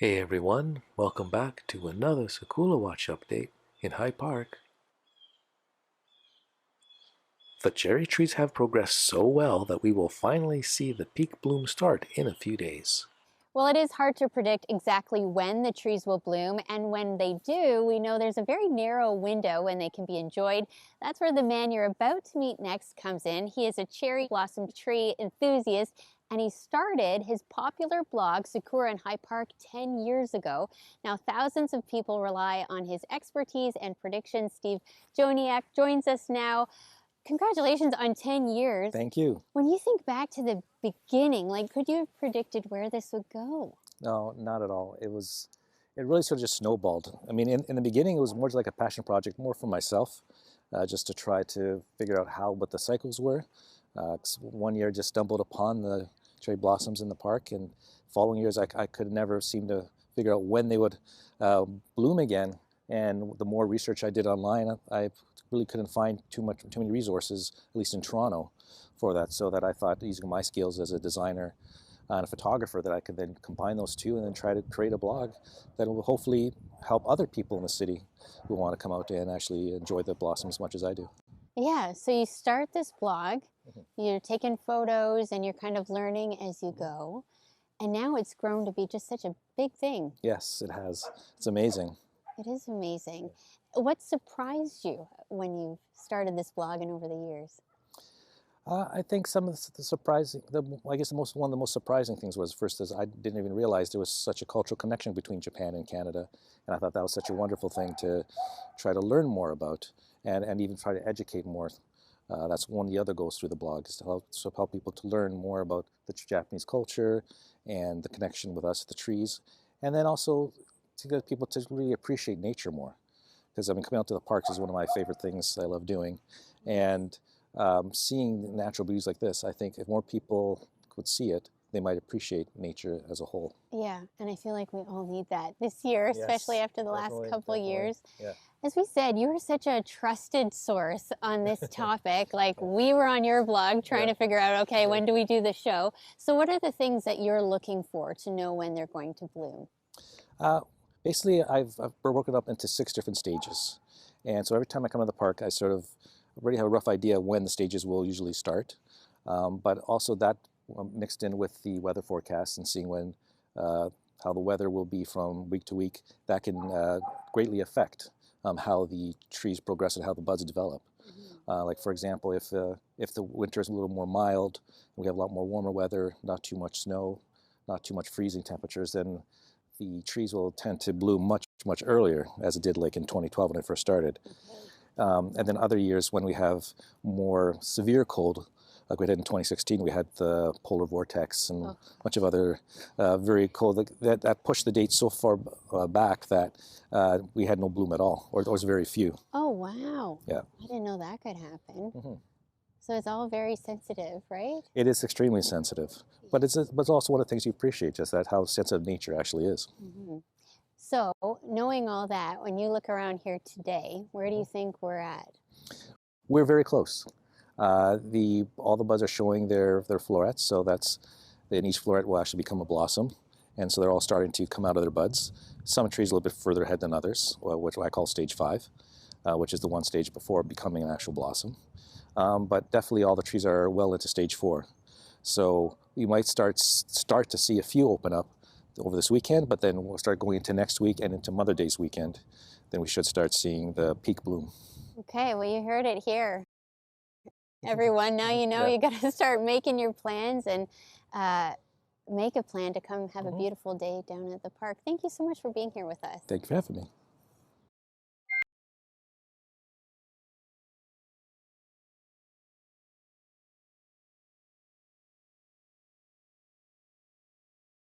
Hey everyone, welcome back to another Sakura Watch update in Hyde Park. The cherry trees have progressed so well that we will finally see the peak bloom start in a few days. Well, it is hard to predict exactly when the trees will bloom, and when they do, we know there's a very narrow window when they can be enjoyed. That's where the man you're about to meet next comes in. He is a cherry blossom tree enthusiast, and he started his popular blog, Sakura in Hyde Park, 10 years ago. Now, thousands of people rely on his expertise and predictions. Steve Joniak joins us now. Congratulations on 10 years. Thank you. When you think back to the beginning, could you have predicted where this would go? No, not at all. It really sort of just snowballed. I mean, in the beginning, it was more like a passion project, more for myself, just to try to figure out what the cycles were. One year just stumbled upon the cherry blossoms in the park, and following years, I could never seem to figure out when they would bloom again. And the more research I did online, I really couldn't find too many resources, at least in Toronto, for that. So that I thought, using my skills as a designer and a photographer, that I could then combine those two and then try to create a blog that will hopefully help other people in the city who want to come out and actually enjoy the blossom as much as I do. Yeah, so you start this blog, you're taking photos and you're kind of learning as you go. And now it's grown to be just such a big thing. Yes, it has. It's amazing. It is amazing. What surprised you when you started this blog and over the years? I think some of the surprising, I guess one of the most surprising things was, first, is I didn't even realize there was such a cultural connection between Japan and Canada, and I thought that was such a wonderful thing to try to learn more about, and even try to educate more. That's one of the other goals through the blog, is to help people to learn more about the Japanese culture and the connection with us, the trees, and then also to get people to really appreciate nature more. Because I mean, coming out to the parks is one of my favorite things I love doing, and seeing natural beauties like this, I think if more people could see it, they might appreciate nature as a whole. Yeah, and I feel like we all need that this year, especially Yes, after the last couple definitely. years. Yeah. As we said, you are such a trusted source on this topic. We were on your blog trying to figure out, okay, when do we do the show? So what are the things that you're looking for to know when they're going to bloom? Basically, I've broken it up into 6 different stages. And so every time I come to the park, I sort of already have a rough idea when the stages will usually start. But also that mixed in with the weather forecast and seeing how the weather will be from week to week, that can greatly affect how the trees progress and how the buds develop. Like, for example, if the winter is a little more mild, and we have a lot more warmer weather, not too much snow, not too much freezing temperatures, then the trees will tend to bloom much earlier, as it did like in 2012 when I first started. And then other years when we have more severe cold, like we did in 2016, we had the polar vortex and a bunch of other very cold, that pushed the date so far back that we had no bloom at all, or there was very few. Oh, wow. Yeah. I didn't know that could happen. So it's all very sensitive, right? It is extremely sensitive, but it's also one of the things you appreciate, just that how sensitive nature actually is. So knowing all that, when you look around here today, where do you think we're at? We're very close. All the buds are showing their florets, so then each floret will actually become a blossom, and so they're all starting to come out of their buds. Some trees a little bit further ahead than others, which I call stage 5, which is the one stage before becoming an actual blossom. But definitely all the trees are well into stage 4. So we might start to see a few open up over this weekend, but then we'll start going into next week and into Mother Day's weekend. Then we should start seeing the peak bloom. Okay, well, you heard it here. Everyone, now you know you got to start making your plans and make a plan to come have a beautiful day down at the park. Thank you so much for being here with us. Thank you for having me.